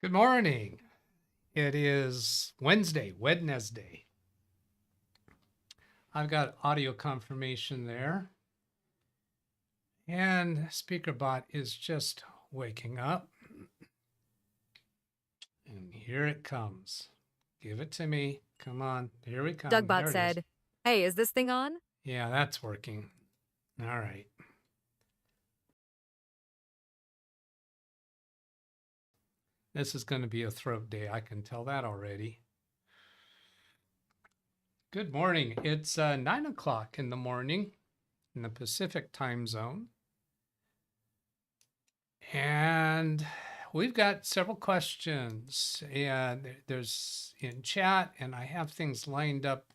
Good morning. It is Wednesday. I've got audio confirmation there. And SpeakerBot is just waking up. And here it comes. Give it to me. Come on. Here we come. DougBot There it is. said, "Hey, is this thing on?" Yeah, that's working. All right. This is going to be a throat day. I can tell that already. Good morning. It's 9 o'clock in the morning in the Pacific time zone. And we've got several questions, and there's in chat, and I have things lined up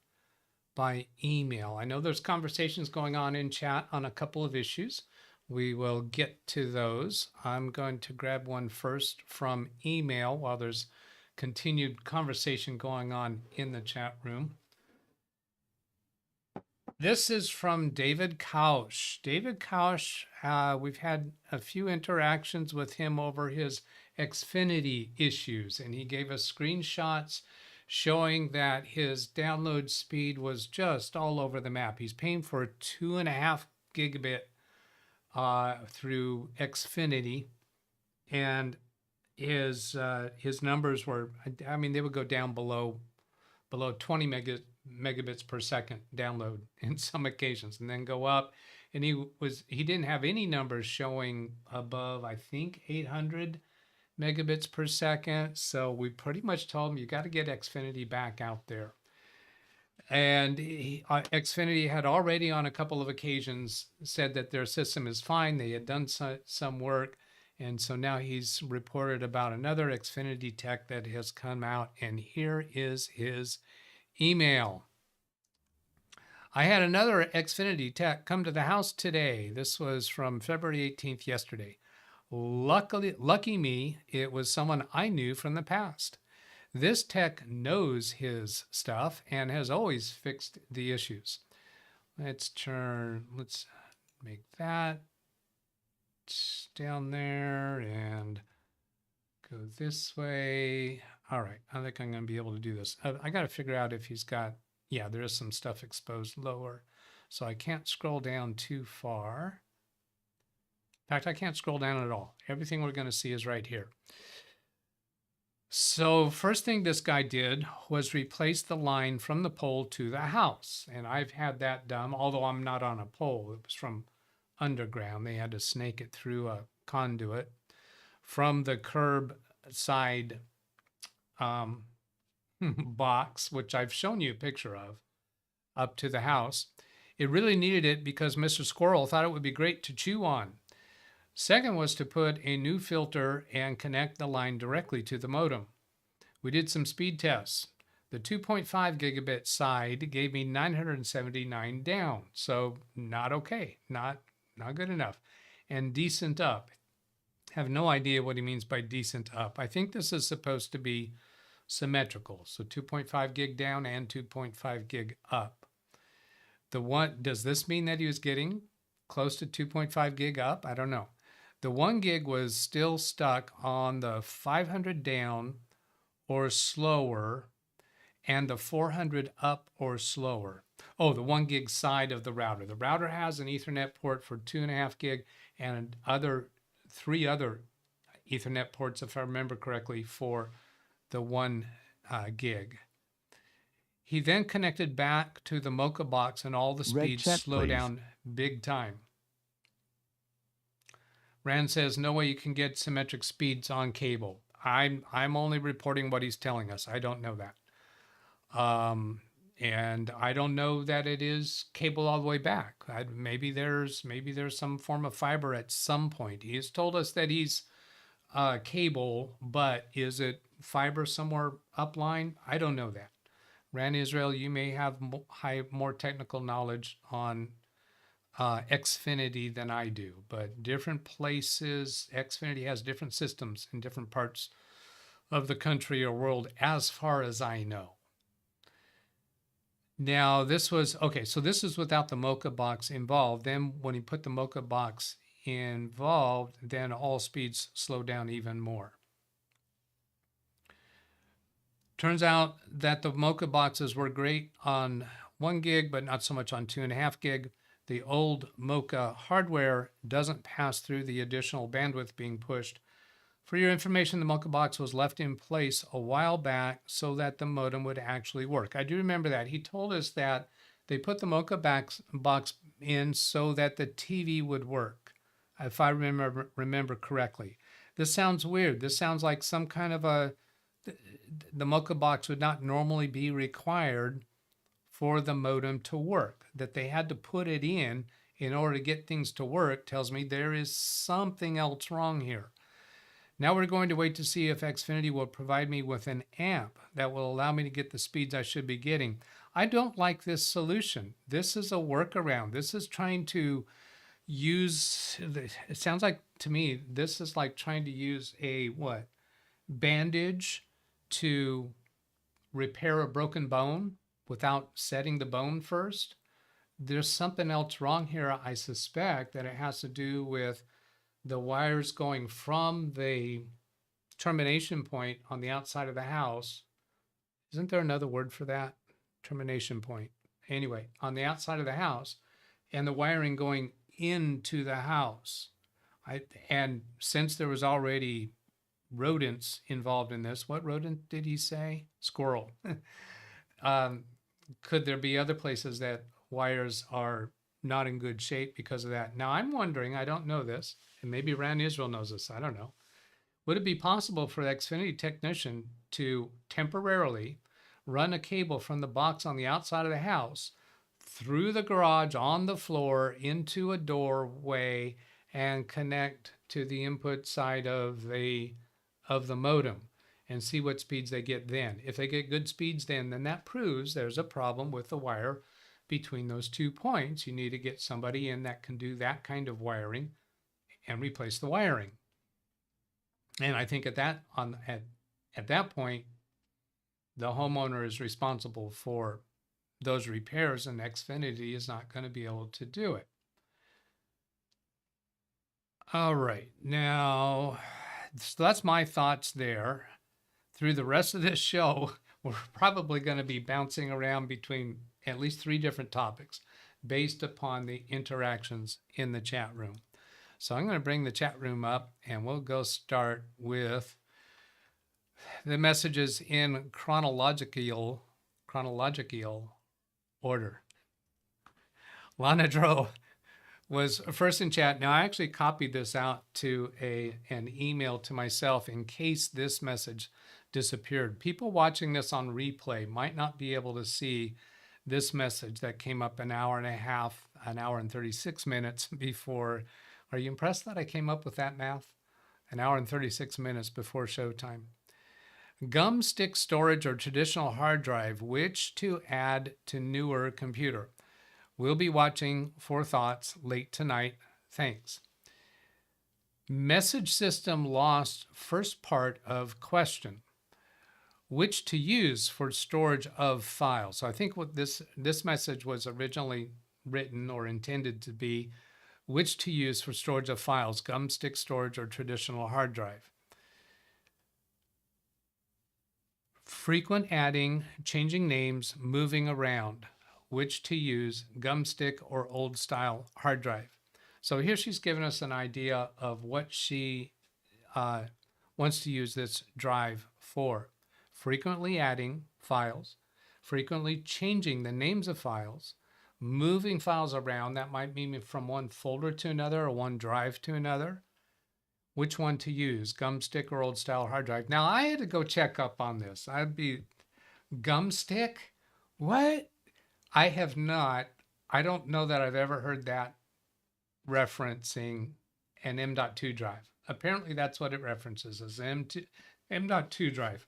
by email. I know there's conversations going on in chat on a couple of issues. We will get to those. I'm going to grab one first from email while there's continued conversation going on in the chat room. This is from David Kausch. David Kausch, we've had a few interactions with him over his Xfinity issues, and he gave us screenshots showing that his download speed was just all over the map. He's paying for 2.5 gigabit through Xfinity, and his numbers were, I mean, they would go down below 20 megabits per second download in some occasions, and then go up. And he didn't have any numbers showing above, I think, 800 megabits per second. So we pretty much told him, you got to get Xfinity back out there. And Xfinity had already on a couple of occasions said that their system is fine. They had done some work. And so now he's reported about another Xfinity tech that has come out, and here is his email. I had another Xfinity tech come to the house today. This was from February 18th, yesterday. Lucky me, it was someone I knew from the past. This tech knows his stuff and has always fixed the issues. Let's make that down there and go this way. All right, I think I'm going to be able to do this. I got to figure out if he's got, yeah, there is some stuff exposed lower. So I can't scroll down too far. In fact, I can't scroll down at all. Everything we're going to see is right here. So first thing this guy did was replace the line from the pole to the house. And I've had that done, although I'm not on a pole. It was from underground. They had to snake it through a conduit from the curb side box, which I've shown you a picture of, up to the house. It really needed it because Mr. Squirrel thought it would be great to chew on. Second was to put a new filter and connect the line directly to the modem. We did some speed tests. The 2.5 gigabit side gave me 979 down, so not okay, not good enough, and decent up. Have no idea what he means by decent up. I think this is supposed to be symmetrical, so 2.5 gig down and 2.5 gig up. Does this mean that he was getting close to 2.5 gig up? I don't know. The 1 gig was still stuck on the 500 down or slower, and the 400 up or slower. Oh, the 1 gig side of the router. The router has an Ethernet port for 2.5 gig and three other Ethernet ports, if I remember correctly, for the 1 gig. He then connected back to the Mocha box, and all the speeds slow down big time. Rand says, no way you can get symmetric speeds on cable. I'm only reporting what he's telling us. I don't know that. And I don't know that it is cable all the way back. Maybe there's some form of fiber at some point. He has told us that he's cable, but is it fiber somewhere upline? I don't know that. Rand Israel, you may have more technical knowledge on Xfinity than I do, but different places, Xfinity has different systems in different parts of the country or world, as far as I know. Now this was, okay, so this is without the Mocha box involved. Then when he put the Mocha box involved, then all speeds slow down even more. Turns out that the Mocha boxes were great on 1 gig, but not so much on 2.5 gig. The old Mocha hardware doesn't pass through the additional bandwidth being pushed. For your information, the Mocha box was left in place a while back so that the modem would actually work. I do remember that. He told us that they put the Mocha box in so that the TV would work, if I remember correctly. This sounds weird. This sounds like some kind of the Mocha box would not normally be required for the modem to work. That they had to put it in order to get things to work tells me there is something else wrong here. Now we're going to wait to see if Xfinity will provide me with an app that will allow me to get the speeds I should be getting. I don't like this solution. This is a workaround. This is trying to use, it sounds like to me, this is like trying to use a bandage to repair a broken bone without setting the bone first. There's something else wrong here. I suspect that it has to do with the wires going from the termination point on the outside of the house. Isn't there another word for that? Termination point. Anyway, on the outside of the house, and the wiring going into the house. And since there was already rodents involved in this, what rodent did he say? Squirrel. Could there be other places that wires are not in good shape because of that? Now I'm wondering, I don't know this, and maybe Ran Israel knows this, I don't know. Would it be possible for the Xfinity technician to temporarily run a cable from the box on the outside of the house through the garage on the floor into a doorway and connect to the input side of the modem and see what speeds they get then? If they get good speeds then that proves there's a problem with the wire between those 2 points. You need to get somebody in that can do that kind of wiring and replace the wiring. And I think at that point, the homeowner is responsible for those repairs, and Xfinity is not going to be able to do it. All right, now, so that's my thoughts there. Through the rest of this show, we're probably going to be bouncing around between at least 3 different topics based upon the interactions in the chat room. So I'm going to bring the chat room up, and we'll go start with the messages in chronological order. Lana Dro was first in chat. Now, I actually copied this out to an email to myself in case this message disappeared. People watching this on replay might not be able to see this message that came up an hour and 36 minutes before. Are you impressed that I came up with that math? An hour and 36 minutes before showtime. Gum stick storage or traditional hard drive, which to add to newer computer? We'll be watching for thoughts late tonight. Thanks. Message system lost first part of question. Which to use for storage of files? So I think what this message was originally written or intended to be, which to use for storage of files, gum stick storage or traditional hard drive. Frequent adding, changing names, moving around. Which to use, gum stick or old style hard drive. So here she's given us an idea of what she wants to use this drive for. Frequently adding files, frequently changing the names of files, moving files around. That might mean from one folder to another or one drive to another. Which one to use, gum stick or old style hard drive? Now I had to go check up on this. I'd be gum stick? What? I have not. I don't know that I've ever heard that referencing an M.2 drive. Apparently that's what it references as M.2 drive.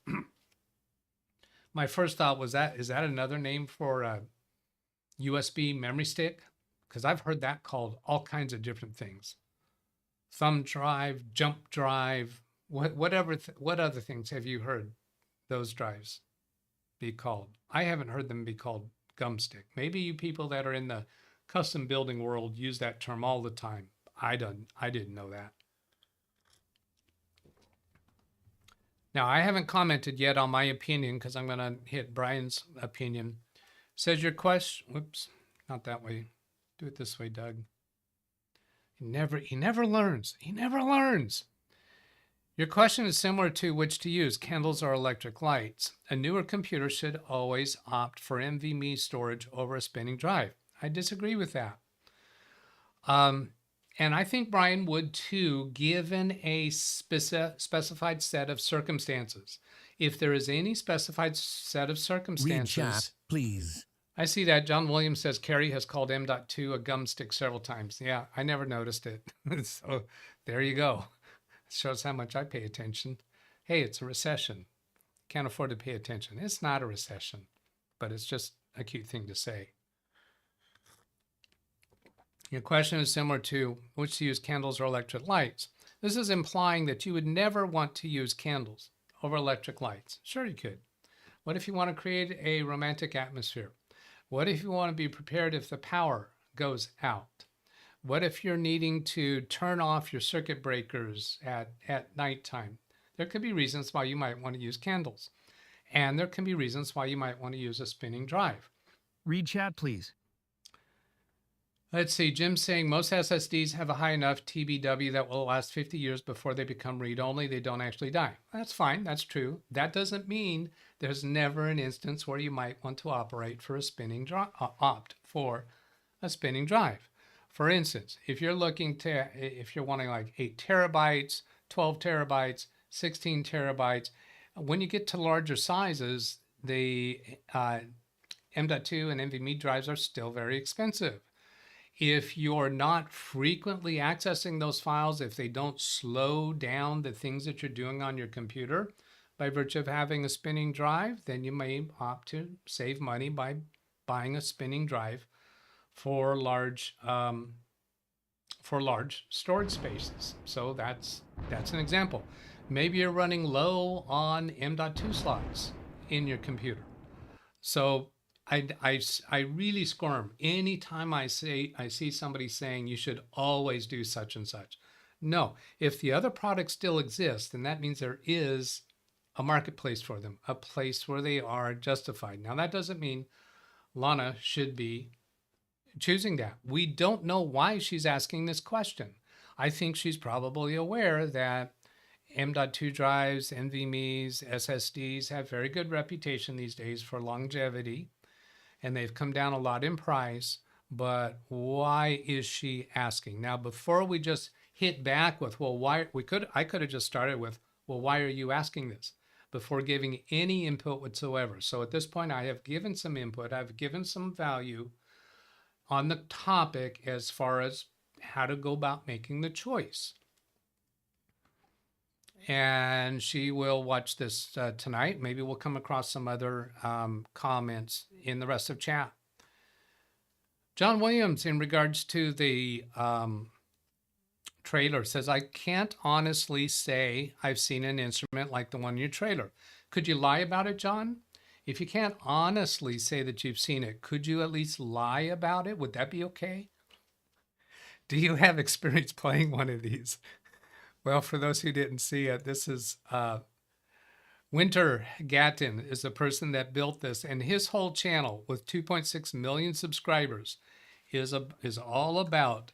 My first thought was is that another name for a USB memory stick? Because I've heard that called all kinds of different things. Thumb drive, jump drive, what other things have you heard those drives be called? I haven't heard them be called gum stick. Maybe you people that are in the custom building world use that term all the time. I didn't know that. Now, I haven't commented yet on my opinion because I'm going to hit Brian's opinion. Says your question, whoops, not that way. Do it this way, Doug. He never learns. He never learns. Your question is similar to which to use, candles or electric lights. A newer computer should always opt for NVMe storage over a spinning drive. I disagree with that. And I think Brian would too, given a specified set of circumstances. If there is any specified set of circumstances. Read chat, please. I see that. John Williams says Carrie has called M.2 a gum stick several times. Yeah, I never noticed it. So there you go. Shows how much I pay attention. Hey, it's a recession. Can't afford to pay attention. It's not a recession, but it's just a cute thing to say. Your question is similar to which to use, candles or electric lights. This is implying that you would never want to use candles over electric lights. Sure, you could. What if you want to create a romantic atmosphere? What if you want to be prepared if the power goes out? What if you're needing to turn off your circuit breakers at nighttime? There could be reasons why you might want to use candles. And there can be reasons why you might want to use a spinning drive. Read chat, please. Let's see, Jim's saying most SSDs have a high enough TBW that will last 50 years before they become read-only. They don't actually die. That's fine. That's true. That doesn't mean there's never an instance where you might want to operate for a spinning drive, opt for a spinning drive. For instance, if you're wanting like 8 terabytes, 12 terabytes, 16 terabytes, when you get to larger sizes, the M.2 and NVMe drives are still very expensive. If you're not frequently accessing those files, if they don't slow down the things that you're doing on your computer by virtue of having a spinning drive, then you may opt to save money by buying a spinning drive for large storage spaces. So that's an example. Maybe you're running low on M.2 slots in your computer. So I really squirm anytime I see somebody saying you should always do such and such. No, if the other products still exist, then that means there is a marketplace for them, a place where they are justified. Now, that doesn't mean Lana should be choosing that. We don't know why she's asking this question. I think she's probably aware that M.2 drives, NVMe's, SSDs have very good reputation these days for longevity, and they've come down a lot in price. But why is she asking? Now, before we just hit back with, well, why, I could have just started with, well, why are you asking this? Before giving any input whatsoever. So at this point, I have given some input. I've given some value on the topic as far as how to go about making the choice. And she will watch this tonight. Maybe we'll come across some other comments in the rest of chat. John Williams, in regards to the trailer, says, I can't honestly say I've seen an instrument like the one in your trailer. Could you lie about it, John? If you can't honestly say that you've seen it, could you at least lie about it? Would that be okay? Do you have experience playing one of these? Well, for those who didn't see it, this is Winter Gatton is the person that built this, and his whole channel with 2.6 million subscribers is all about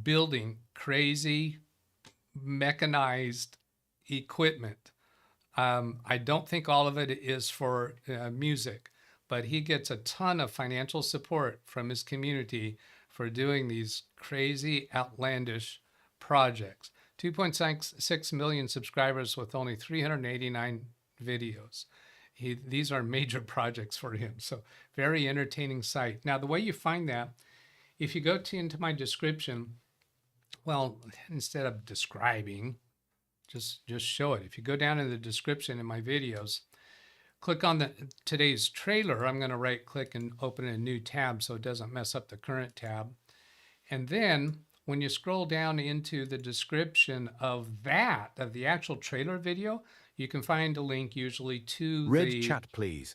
building crazy mechanized equipment. I don't think all of it is for music, but he gets a ton of financial support from his community for doing these crazy, outlandish projects. 2.6 million subscribers with only 389 videos. These are major projects for him. So very entertaining site. Now, the way you find that, if you go into my description, well, instead of describing, just show it. If you go down in the description in my videos, click on today's trailer. I'm going to right click and open a new tab so it doesn't mess up the current tab. And then when you scroll down into the description of the actual trailer video, you can find a link usually to chat, please.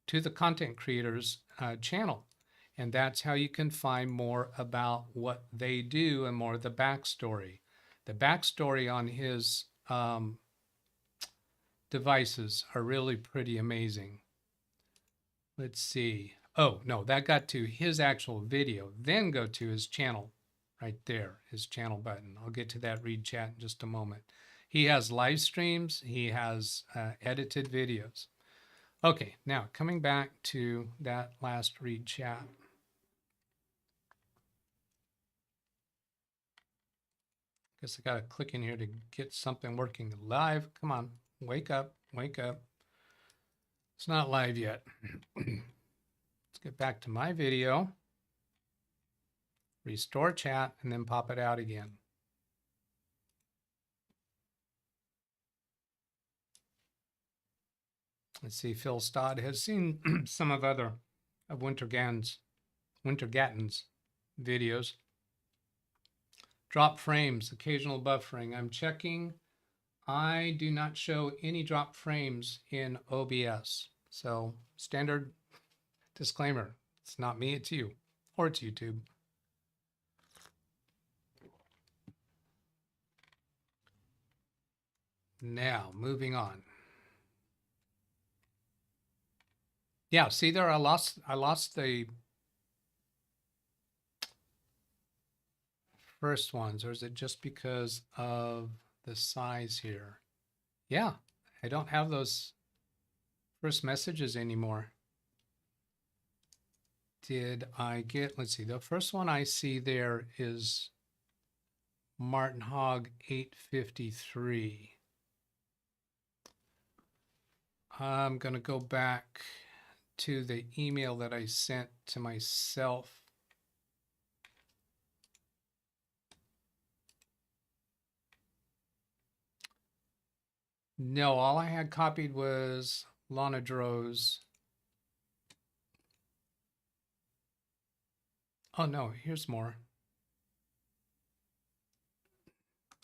To the content creators channel. And that's how you can find more about what they do and more of the backstory. The backstory on his devices are really pretty amazing. Let's see. Oh, no, that got to his actual video. Then go to his channel right there, his channel button. I'll get to that read chat in just a moment. He has live streams. He has edited videos. Okay, now coming back to that last read chat. Guess I got to click in here to get something working live. Come on, wake up, wake up. It's not live yet. Let's get back to my video, restore chat, and then pop it out again. Let's see, Phil Stodd has seen some of Winter Gatton's videos. Drop frames, occasional buffering. I'm checking. I do not show any drop frames in OBS. So standard disclaimer, it's not me, it's you, or it's YouTube. Now, moving on. Yeah, see there, I lost the first ones, or is it just because of the size here? Yeah, I don't have those first messages anymore. Did I get, let's see, the first one I see there is Martin Hogg 853. I'm going to go back to the email that I sent to myself. No, all I had copied was Lana Droz. Oh no, here's more.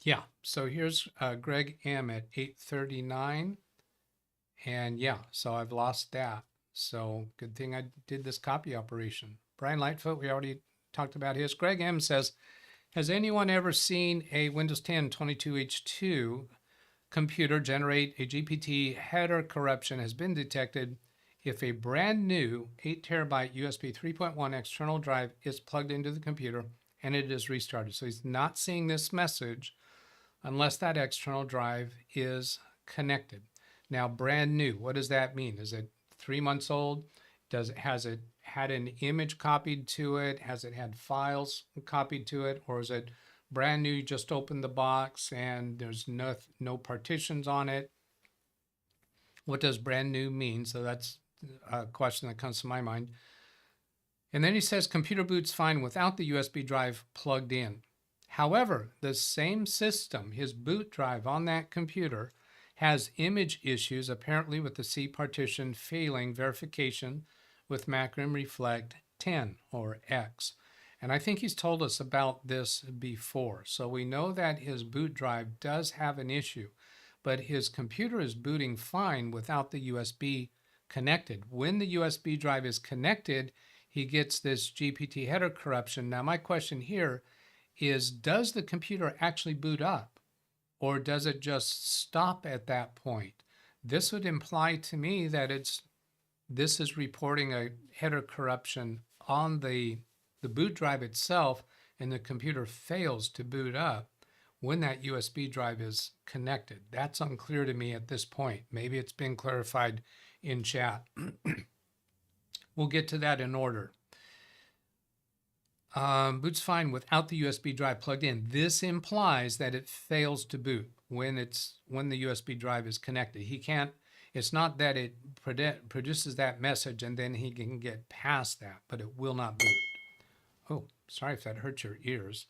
Yeah, so here's Greg M at 839. And yeah, so I've lost that. So good thing I did this copy operation. Brian Lightfoot, we already talked about his. Greg M says, has anyone ever seen a Windows 10 22H2 computer generate a GPT header corruption has been detected if a brand new 8 terabyte USB 3.1 external drive is plugged into the computer and it is restarted? So he's not seeing this message unless that external drive is connected. Now, brand new, what does that mean? Is it 3 months old? Has it had an image copied to it? Has it had files copied to it? Or is it brand new, you just opened the box and there's no partitions on it? What does brand new mean? So that's a question that comes to my mind. And then he says computer boots fine without the USB drive plugged in. However, the same system, his boot drive on that computer, has image issues apparently with the C partition failing verification with Macrim Reflect 10 or X. And I think he's told us about this before. So we know that his boot drive does have an issue, but his computer is booting fine without the USB connected. When the USB drive is connected, he gets this GPT header corruption. Now, my question here is, does the computer actually boot up? Or does it just stop at that point? This would imply to me that this is reporting a header corruption on the boot drive itself, and the computer fails to boot up when that USB drive is connected. That's unclear to me at this point. Maybe it's been clarified in chat. We'll get to that in order. Boot's fine without the USB drive plugged in. This implies that it fails to boot when the USB drive is connected. It's not that it produces that message and then he can get past that, but it will not boot. Oh, sorry if that hurt your ears.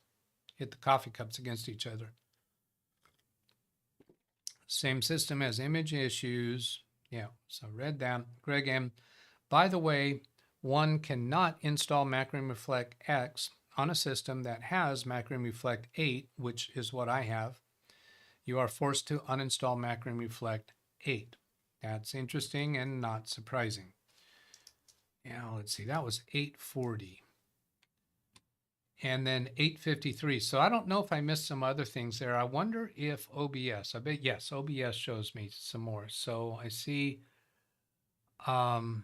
Hit the coffee cups against each other. Same system as image issues. Yeah, so read that. Greg M. By the way, one cannot install Macrim Reflect X on a system that has Macrim Reflect 8, which is what I have. You are forced to uninstall Macrim Reflect 8. That's interesting and not surprising. Now, let's see, that was 840. and then 853. So I don't know if I missed some other things there. I wonder if OBS, I bet, yes, OBS shows me some more. So I see, I'm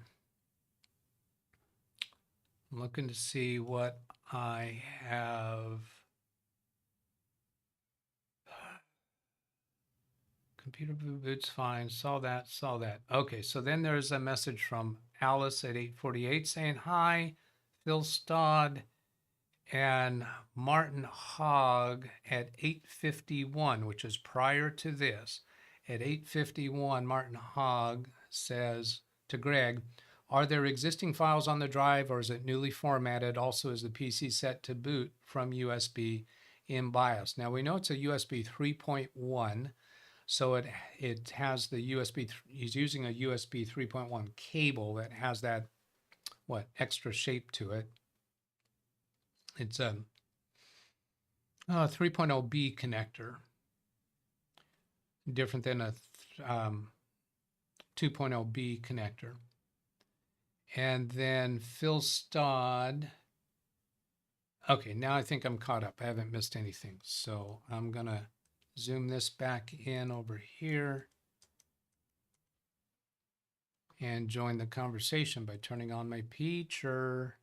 looking to see what I have. Computer boots fine. Saw that. Okay, so then there's a message from Alice at 8:48 saying hi, Phil Stodd and Martin Hogg at 8:51, which is prior to this. At 8:51, Martin Hogg says to Greg, "Are there existing files on the drive, or is it newly formatted? Also, is the PC set to boot from USB in BIOS?" Now we know it's a USB 3.1. So it has the USB, he's using a USB 3.1 cable that has that, extra shape to it. It's a 3.0B connector, different than a 2.0B connector. And then Phil Stodd. Okay, now I think I'm caught up. I haven't missed anything. So I'm going to zoom this back in over here and join the conversation by turning on my picture.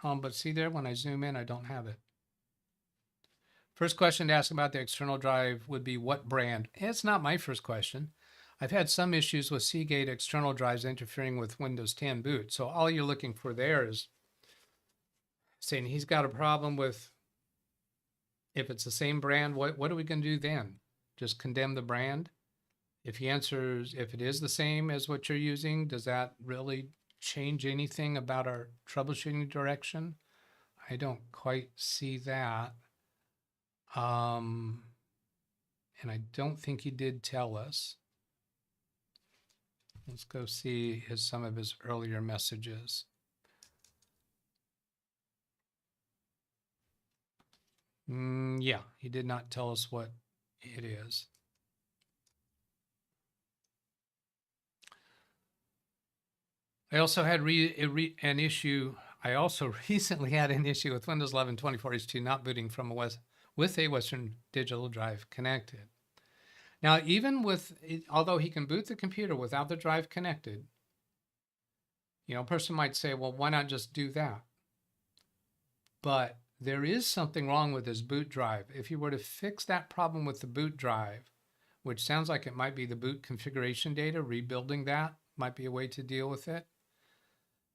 But see there, when I zoom in, I don't have it. First question to ask about the external drive would be what brand? It's not my first question. I've had some issues with Seagate external drives interfering with Windows 10 boot. So all you're looking for there is saying he's got a problem with, if it's the same brand, what are we going to do then? Just condemn the brand? If he answers, if it is the same as what you're using, does that really change anything about our troubleshooting direction? I don't quite see that. And I don't think he did tell us. Let's go see some of his earlier messages. Yeah, he did not tell us what it is. I also had an issue. I also recently had an issue with Windows 11 24H2 not booting from with a Western Digital drive connected. Now, even with, although he can boot the computer without the drive connected, a person might say, well, why not just do that? But there is something wrong with his boot drive. If you were to fix that problem with the boot drive, which sounds like it might be the boot configuration data, rebuilding that might be a way to deal with it,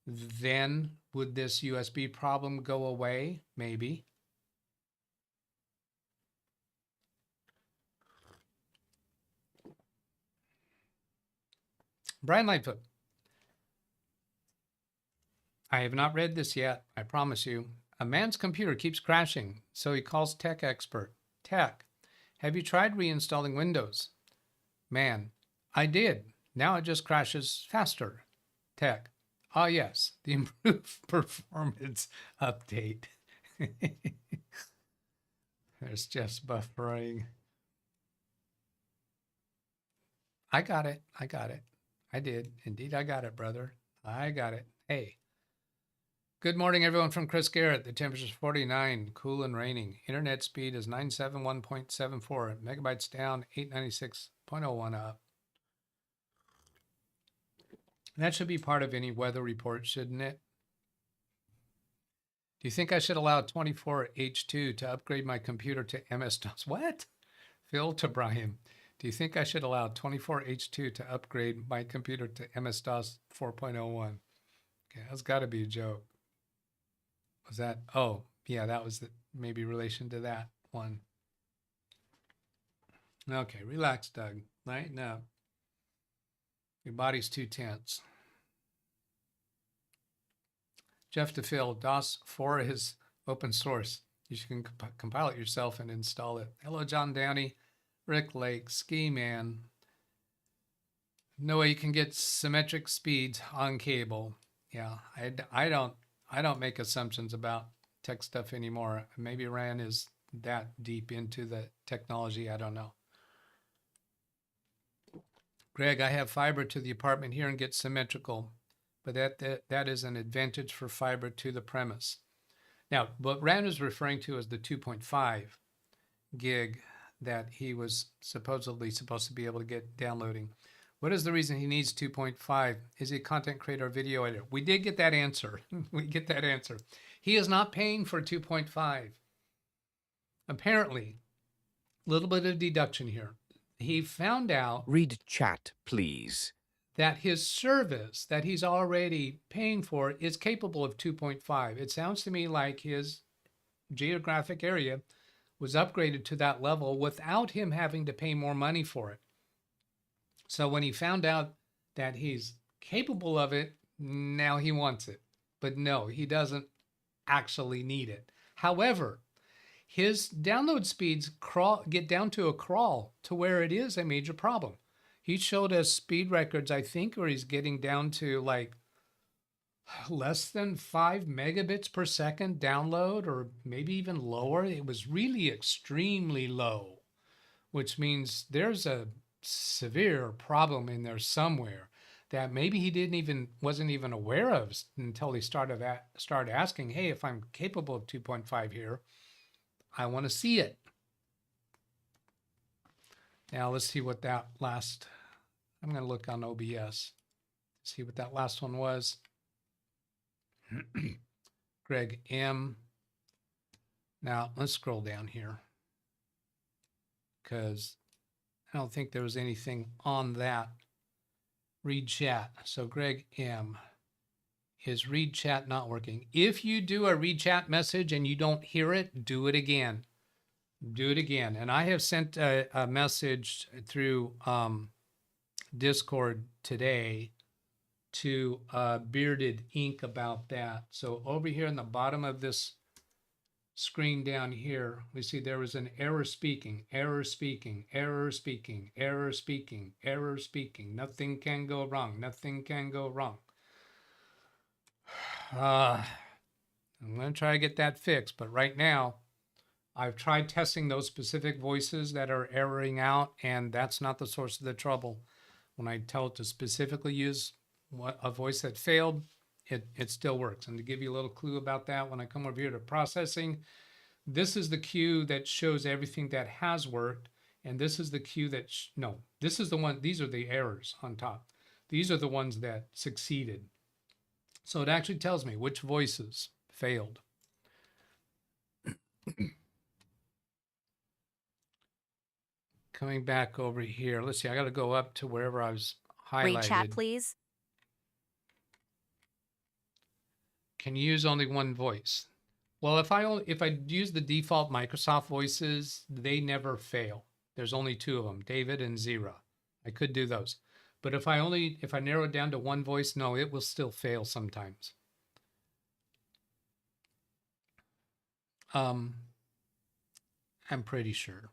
then would this USB problem go away? Maybe. Brian Lightfoot. I have not read this yet, I promise you. A man's computer keeps crashing, so he calls tech expert. Tech, have you tried reinstalling Windows? Man, I did. Now it just crashes faster. Tech, ah yes, the improved performance update. There's just buffering. I got it. I did. Indeed, I got it, brother. I got it. Hey. Good morning, everyone, from Chris Garrett. The temperature is 49, cool and raining. Internet speed is 971.74. Megabytes down, 896.01 up. That should be part of any weather report, shouldn't it? Do you think I should allow 24H2 to upgrade my computer to MS-DOS? What? Phil to Brian. Do you think I should allow 24H2 to upgrade my computer to MS-DOS 4.01? Okay, that's got to be a joke. Was that? Oh, yeah, that was maybe relation to that one. Okay, relax, Doug. Lighten up. Your body's too tense. Jeff to Phil, DOS 4 is open source. You can compile it yourself and install it. Hello, John Downey, Rick Lake, Ski Man. No way you can get symmetric speeds on cable. Yeah, I don't make assumptions about tech stuff anymore. Maybe Ryan is that deep into the technology. I don't know. Greg, I have fiber to the apartment here and get symmetrical, but that is an advantage for fiber to the premise. Now, what Rand is referring to is the 2.5 gig that he was supposedly supposed to be able to get downloading. What is the reason he needs 2.5? Is he a content creator or video editor? We did get that answer. We get that answer. He is not paying for 2.5. Apparently, a little bit of deduction here. He found out Read chat, please. that his service that he's already paying for is capable of 2.5. It sounds to me like his geographic area was upgraded to that level without him having to pay more money for it. So when he found out that he's capable of it, now he wants it. But no, he doesn't actually need it. However, his download speeds get down to a crawl to where it is a major problem. He showed us speed records, I think, where he's getting down to like less than 5 megabits per second download, or maybe even lower. It was really extremely low, which means there's a severe problem in there somewhere that maybe he wasn't even aware of until he started asking, hey, if I'm capable of 2.5 here, I want to see it. Now let's see what that last, I'm going to look on OBS, see what that last one was. Greg M. Now let's scroll down here because I don't think there was anything on that. Read chat. So Greg M. Is read chat not working? If you do a read chat message and you don't hear it, do it again. Do it again. And I have sent a message through Discord today to Bearded Ink about that. So over here in the bottom of this screen down here, we see there was an error speaking, error speaking, error speaking, error speaking, error speaking. Nothing can go wrong. Nothing can go wrong. I'm going to try to get that fixed, but right now I've tried testing those specific voices that are erroring out, and that's not the source of the trouble. When I tell it to specifically use a voice that failed, it still works. And to give you a little clue about that, when I come over here to processing, this is the queue that shows everything that has worked, and this is the queue that, no, this is the one, these are the errors on top. These are the ones that succeeded. So it actually tells me which voices failed. Coming back over here, let's see, I got to go up to wherever I was highlighted. Read chat, please. Can you use only one voice? Well, if I use the default Microsoft voices, they never fail. There's only 2 of them, David and Zira. I could do those. But if I narrow it down to one voice, no, it will still fail sometimes. I'm pretty sure.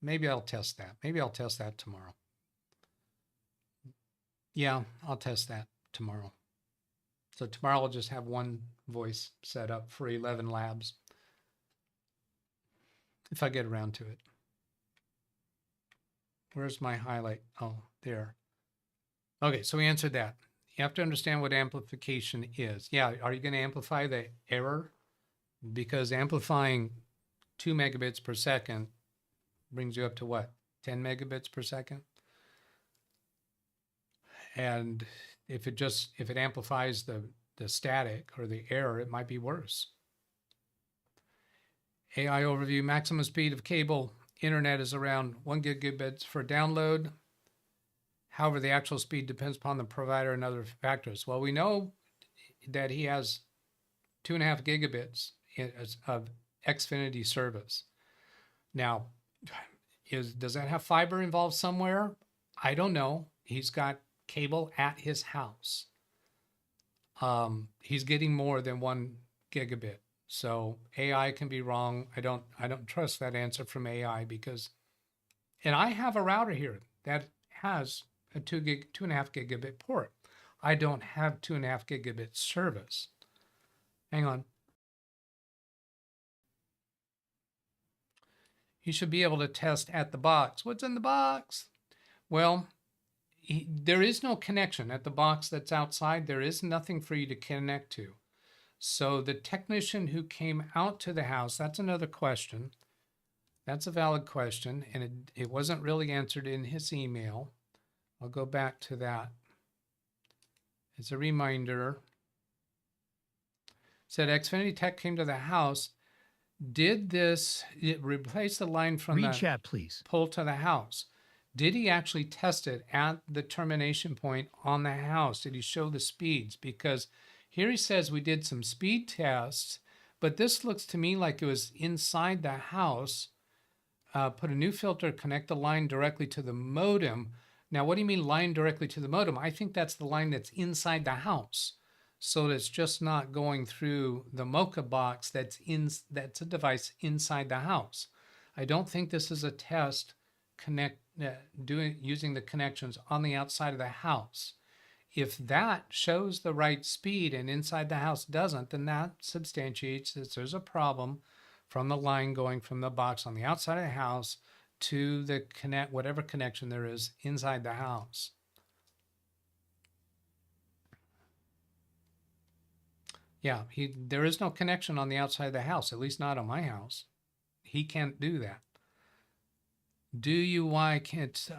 Maybe I'll test that. Maybe I'll test that tomorrow. Yeah, I'll test that tomorrow. So tomorrow I'll just have one voice set up for 11 labs. If I get around to it. Where's my highlight? Oh, there. Okay, so we answered that. You have to understand what amplification is. Yeah, are you going to amplify the error? Because amplifying 2 megabits per second brings you up to what? 10 megabits per second? And if it amplifies the static or the error, it might be worse. AI overview, maximum speed of cable internet is around 1 gigabits for download. However, the actual speed depends upon the provider and other factors. Well, we know that he has 2.5 gigabits of Xfinity service. Now, does that have fiber involved somewhere? I don't know. He's got cable at his house. He's getting more than 1 gigabit. So AI can be wrong. I don't trust that answer from AI because, and I have a router here that has a 2.5 gigabit port. I don't have 2.5 gigabit service. Hang on. You should be able to test at the box. What's in the box? Well, there is no connection at the box that's outside. There is nothing for you to connect to. So the technician who came out to the house, that's another question. That's a valid question, and it wasn't really answered in his email. I'll go back to that. As a reminder, said Xfinity Tech came to the house. Did it replace the line from Read the chat, please. pole to the house? Did he actually test it at the termination point on the house? Did he show the speeds? Because here he says we did some speed tests, but this looks to me like it was inside the house. Put a new filter, connect the line directly to the modem. Now, what do you mean line directly to the modem? I think that's the line that's inside the house. So it's just not going through the Mocha box that's a device inside the house. I don't think this is a test using the connections on the outside of the house. If that shows the right speed and inside the house doesn't, then that substantiates that there's a problem from the line going from the box on the outside of the house to the whatever connection there is inside the house. Yeah, there is no connection on the outside of the house, at least not on my house. He can't do that. Why can't,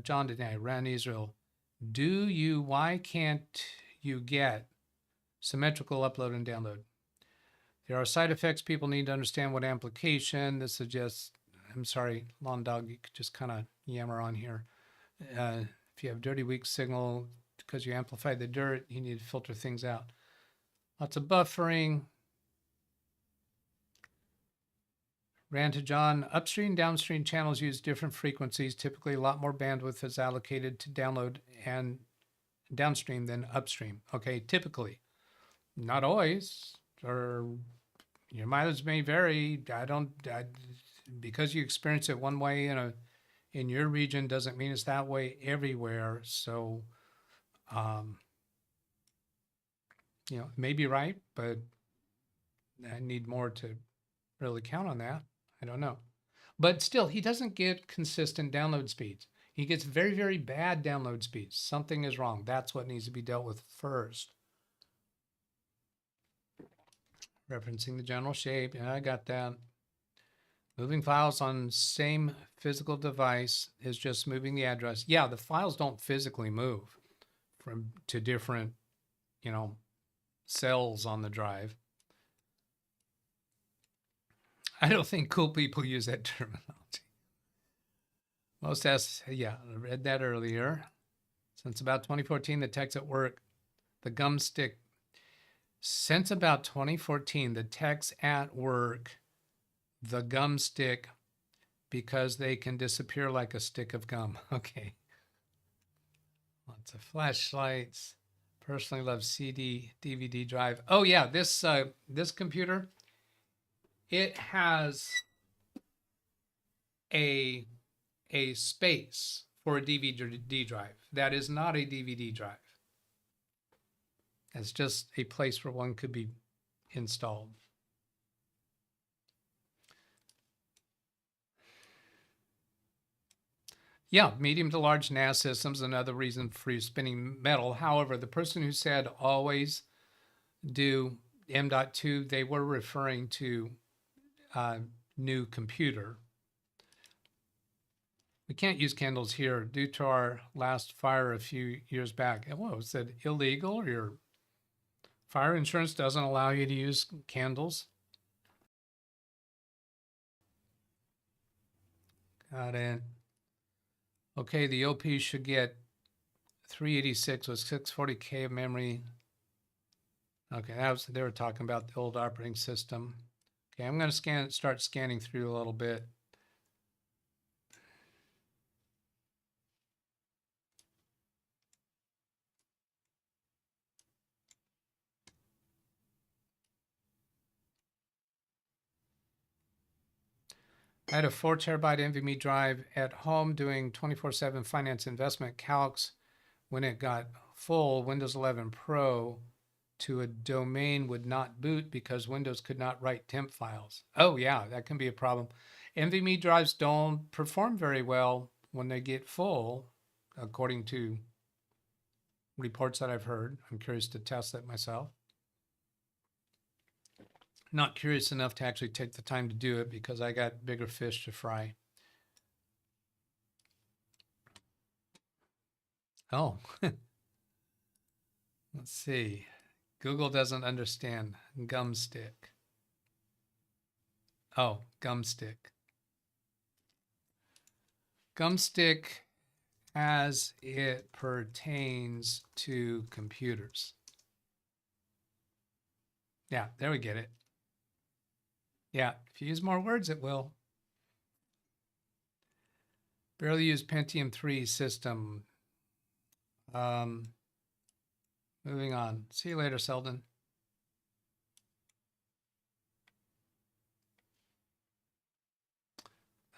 John today, ran Israel. Why can't you get symmetrical upload and download? There are side effects. People need to understand what amplification. This suggests, I'm sorry, Lawn Dog, you could just kind of yammer on here. If you have dirty, weak signal because you amplify the dirt, you need to filter things out. Lots of buffering. Ran to John. Upstream, downstream channels use different frequencies. Typically, a lot more bandwidth is allocated to download and downstream than upstream. Okay, typically. Not always. Or your mileage may vary. Because you experience it one way in your region doesn't mean it's that way everywhere. So, it may be right, but I need more to really count on that. I don't know. But still, he doesn't get consistent download speeds. He gets very, very bad download speeds. Something is wrong. That's what needs to be dealt with first. Referencing the general shape. Yeah, I got that. Moving files on same physical device is just moving the address. Yeah, the files don't physically move to different, cells on the drive. I don't think cool people use that terminology. Most asks, yeah, I read that earlier. Since about 2014, the techs at work, the gum stick. Since about 2014, the techs at work, the gum stick, because they can disappear like a stick of gum. Okay. Lots of flashlights. Personally love CD, DVD drive. Oh yeah, this computer, it has a space for a DVD drive. That is not a DVD drive. It's just a place where one could be installed. Yeah, medium to large NAS systems, another reason for spinning metal. However, the person who said always do M.2, they were referring to new computer. We can't use candles here due to our last fire a few years back. Well, is that illegal, or your fire insurance doesn't allow you to use candles? Got it. Okay, the OP should get 386 with 640K of memory. Okay, they were talking about the old operating system. Okay, I'm going to start scanning through a little bit. I had a 4 terabyte NVMe drive at home doing 24/7 finance investment calcs. When it got full, Windows 11 Pro to a domain would not boot because Windows could not write temp files. Oh yeah, that can be a problem. NVMe drives don't perform very well when they get full, according to reports that I've heard. I'm curious to test that myself. Not curious enough to actually take the time to do it because I got bigger fish to fry. Oh, let's see. Google doesn't understand gum stick. Oh, gum stick. Gum stick as it pertains to computers. Yeah, there we get it. Yeah, if you use more words, it will. Barely used Pentium 3 system. Moving on. See you later, Selden.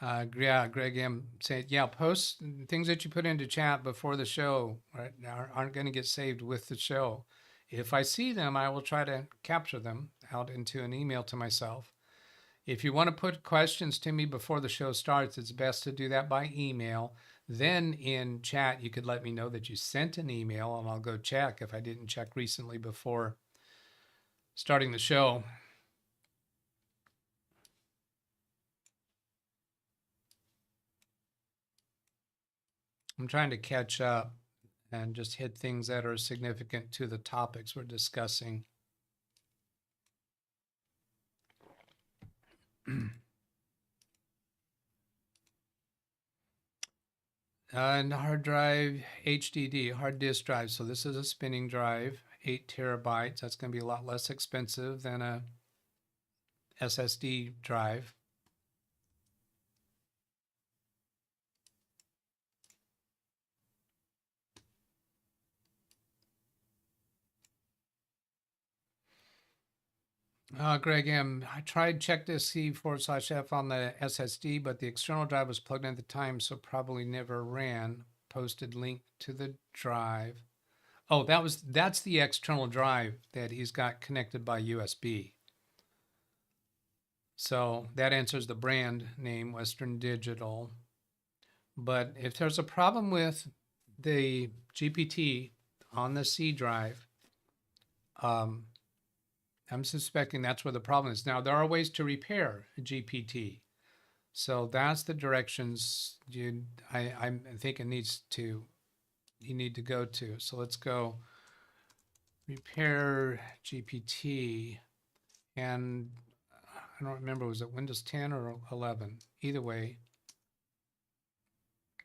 Yeah, Greg M said, yeah, post things that you put into chat before the show right now aren't going to get saved with the show. If I see them, I will try to capture them out into an email to myself. If you want to put questions to me before the show starts, it's best to do that by email. Then in chat, you could let me know that you sent an email and I'll go check if I didn't check recently before starting the show. I'm trying to catch up and just hit things that are significant to the topics we're discussing. And hard drive, HDD, hard disk drive. So this is a spinning drive, 8 terabytes. That's going to be a lot less expensive than a SSD drive. Greg M, I tried check this C/F on the SSD, but the external drive was plugged in at the time, so probably never ran. Posted link to the drive. Oh, that's the external drive that he's got connected by USB. So that answers the brand name, Western Digital. But if there's a problem with the GPT on the C drive, I'm suspecting that's where the problem is. Now, there are ways to repair a GPT. So that's the directions I'm thinking you need to go to. So let's go repair GPT. And I don't remember, was it Windows 10 or 11? Either way,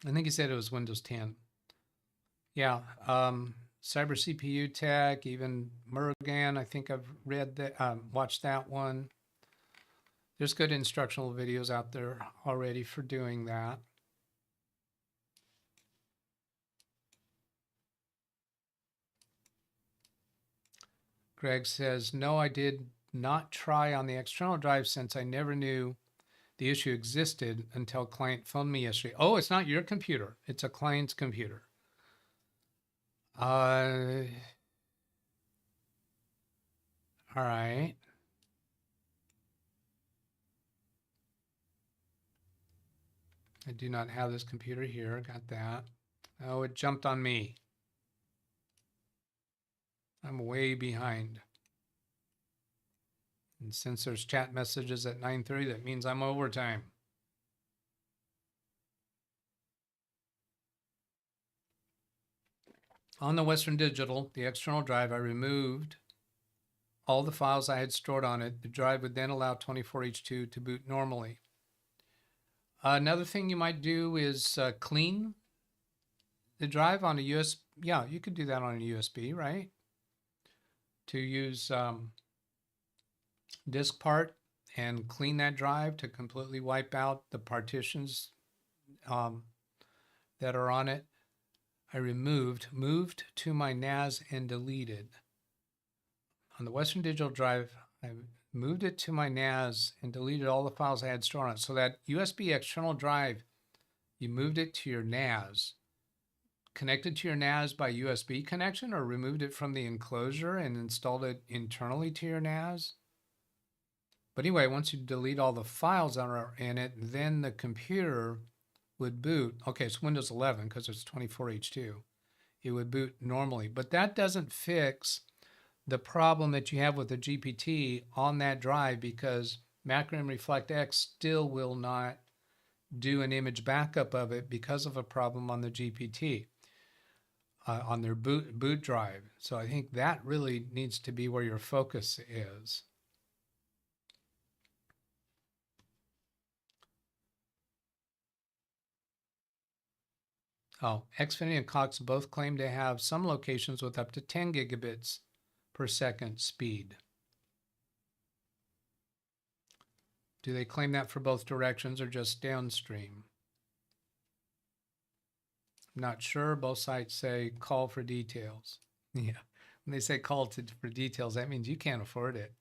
I think he said it was Windows 10. Yeah, Cyber CPU Tech, even Murugan, I think I've read that, watched that one. There's good instructional videos out there already for doing that. Greg says, no, I did not try on the external drive since I never knew the issue existed until client phoned me yesterday. Oh, it's not your computer. It's a client's computer. All right. I do not have this computer here. Got that. Oh, it jumped on me. I'm way behind. And since there's chat messages at 9:30, that means I'm overtime. On the Western Digital, the external drive, I removed all the files I had stored on it. The drive would then allow 24H2 to boot normally. Another thing you might do is clean the drive on a USB. Yeah, you could do that on a USB, right? To use disk part and clean that drive to completely wipe out the partitions that are on it. I moved to my NAS and deleted. On the Western Digital drive, I moved it to my NAS and deleted all the files I had stored on it. So that USB external drive, you moved it to your NAS. Connected to your NAS by USB connection, or removed it from the enclosure and installed it internally to your NAS? But anyway, once you delete all the files that are in it, then the computer would boot. Okay, it's Windows 11 because it's 24H2. It would boot normally, but that doesn't fix the problem that you have with the GPT on that drive, because Macrim Reflect X still will not do an image backup of it because of a problem on the GPT, on their boot drive. So I think that really needs to be where your focus is. Oh, Xfinity and Cox both claim to have some locations with up to 10 gigabits per second speed. Do they claim that for both directions or just downstream? I'm not sure. Both sites say call for details. Yeah. When they say call for details, that means you can't afford it.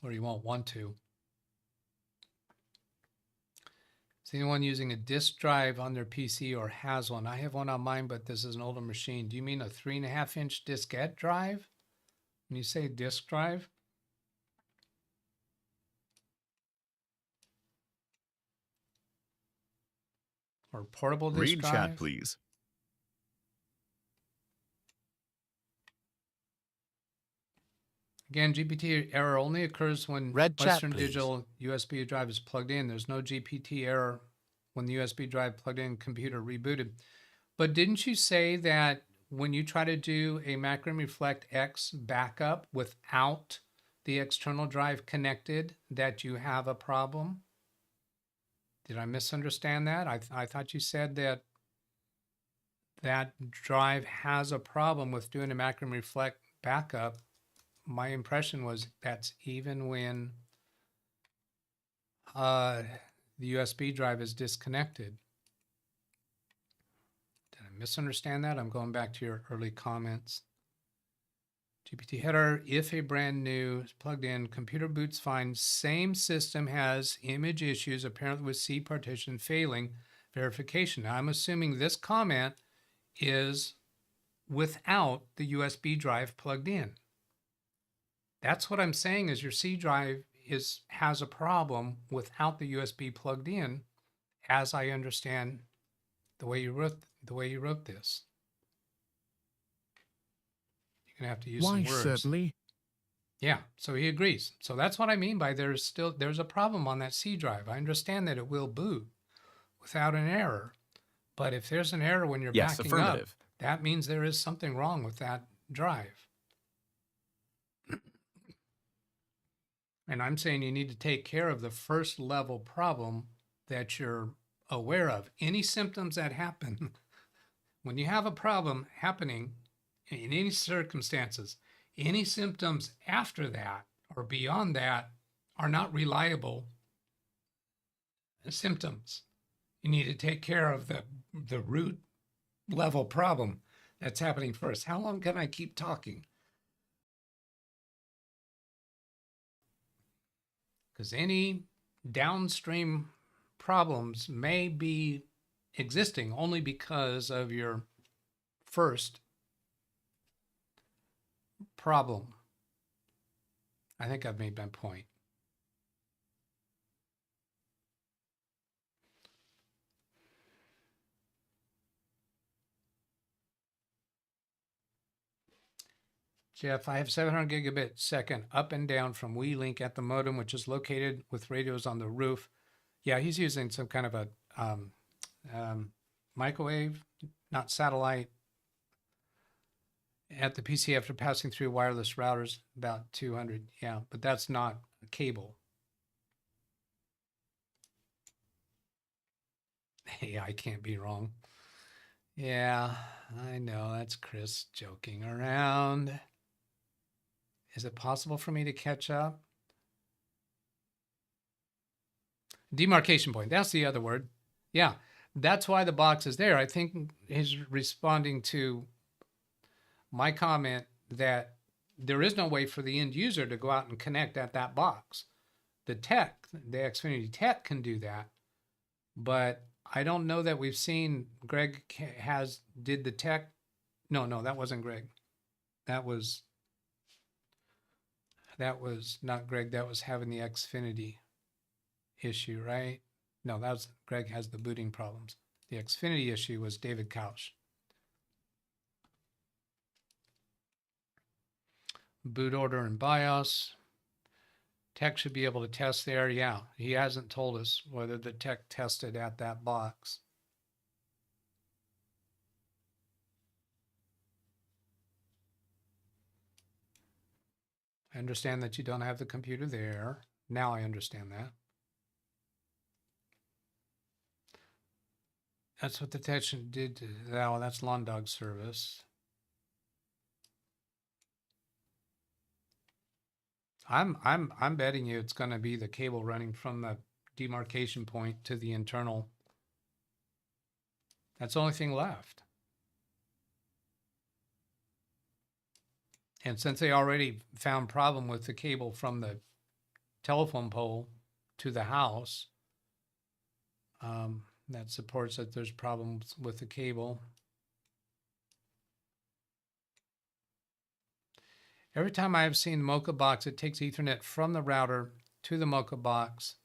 Or you won't want to. Is anyone using a disk drive on their PC or has one? I have one on mine, but this is an older machine. Do you mean a 3.5-inch diskette drive? When you say disk drive? Or portable disk Read drive? chat, please. Again, GPT error only occurs when Red chat, Western please. Digital USB drive is plugged in. There's no GPT error when the USB drive plugged in computer rebooted. But didn't you say that when you try to do a Macrim Reflect X backup without the external drive connected, that you have a problem? Did I misunderstand that? I thought you said that that drive has a problem with doing a Macrim Reflect backup. My impression was that's even when the USB drive is disconnected. Did I misunderstand that? I'm going back to your early comments. GPT header, if a brand new plugged in computer boots fine, same system has image issues, apparently with C partition failing verification. Now, I'm assuming this comment is without the USB drive plugged in. That's what I'm saying, is your C drive has a problem without the USB plugged in, as I understand the way you wrote this. You're gonna have to use some Why, words. certainly. Yeah, so he agrees. So that's what I mean by there's a problem on that C drive. I understand that it will boot without an error, but if there's an error when you're Yes, backing affirmative. up, that means there is something wrong with that drive. And I'm saying you need to take care of the first level problem that you're aware of. Any symptoms that happen when you have a problem happening in any circumstances, any symptoms after that or beyond that are not reliable symptoms. You need to take care of the root level problem that's happening first. How long can I keep talking? Because any downstream problems may be existing only because of your first problem. I think I've made my point. Jeff, I have 700 gigabit second up and down from WeLink at the modem, which is located with radios on the roof. Yeah, he's using some kind of a microwave, not satellite, at the PC after passing through wireless routers, about 200. Yeah, but that's not a cable. Hey, I can't be wrong. Yeah, I know, that's Chris joking around. Is it possible for me to catch up? Demarcation point, that's the other word. Yeah, that's why the box is there. I think he's responding to my comment that there is no way for the end user to go out and connect at that box. The Xfinity tech can do that, but I don't know that we've seen Greg did the tech. No, that wasn't Greg. That was not Greg. That was having the Xfinity issue, right? No, that was Greg has the booting problems. The Xfinity issue was David Couch. Boot order and BIOS. Tech should be able to test there. Yeah, he hasn't told us whether the tech tested at that box. I understand that you don't have the computer there. Now I understand that. That's what the technician did. Oh, that's lawn dog service. I'm betting you it's going to be the cable running from the demarcation point to the internal. That's the only thing left. And since they already found problem with the cable from the telephone pole to the house, that supports that there's problems with the cable. Every time I've seen the Mocha box, it takes Ethernet from the router to the Mocha box,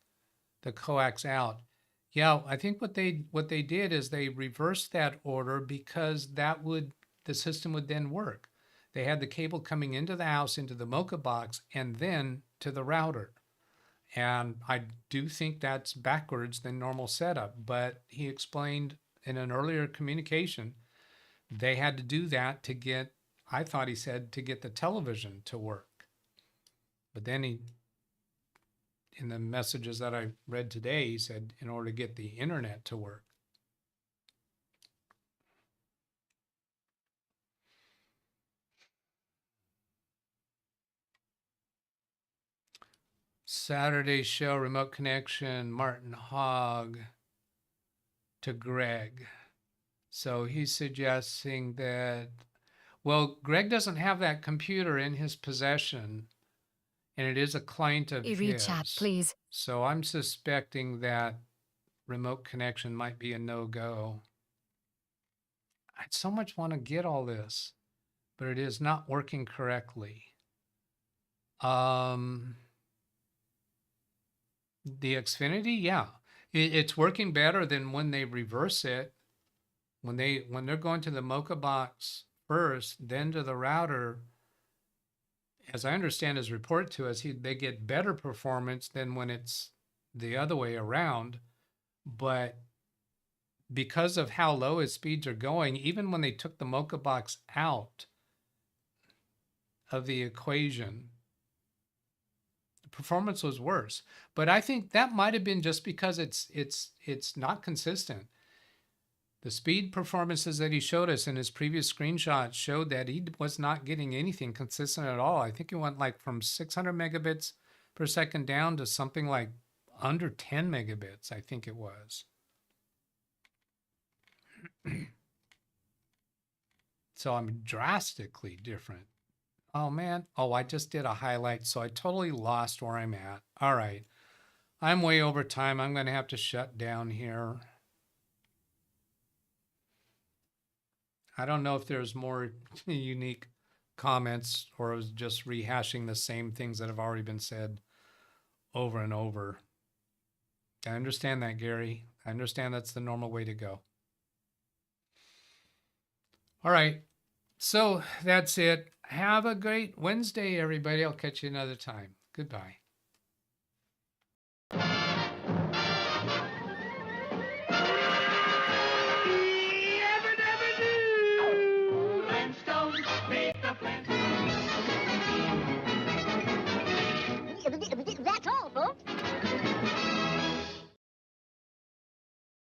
the coax out. Yeah, I think what they did is they reversed that order because the system would then work. They had the cable coming into the house, into the Mocha box, and then to the router. And I do think that's backwards than normal setup, but he explained in an earlier communication, they had to do that to get, I thought he said, to get the television to work. But then in the messages that I read today, he said in order to get the internet to work. Saturday show, remote connection, Martin Hogg to Greg. So he's suggesting that, well, Greg doesn't have that computer in his possession, and it is a client of Read chat, his. please. So I'm suspecting that remote connection might be a no-go. I'd so much want to get all this, but it is not working correctly. The Xfinity, yeah, it's working better than when they reverse it. When they're going to the Mocha box first, then to the router, as I understand his report to us, they get better performance than when it's the other way around. But because of how low his speeds are going, even when they took the Mocha box out of the equation, the performance was worse. But I think that might have been just because it's not consistent. The speed performances that he showed us in his previous screenshots showed that he was not getting anything consistent at all. I think it went like from 600 megabits per second down to something like under 10 megabits, I think it was. So I'm drastically different. Oh man, oh, I just did a highlight, so I totally lost where I'm at. All right, I'm way over time. I'm gonna have to shut down here. I don't know if there's more unique comments or it was just rehashing the same things that have already been said over and over. I understand that, Gary. I understand that's the normal way to go. All right. So that's it. Have a great Wednesday, everybody. I'll catch you another time. Goodbye.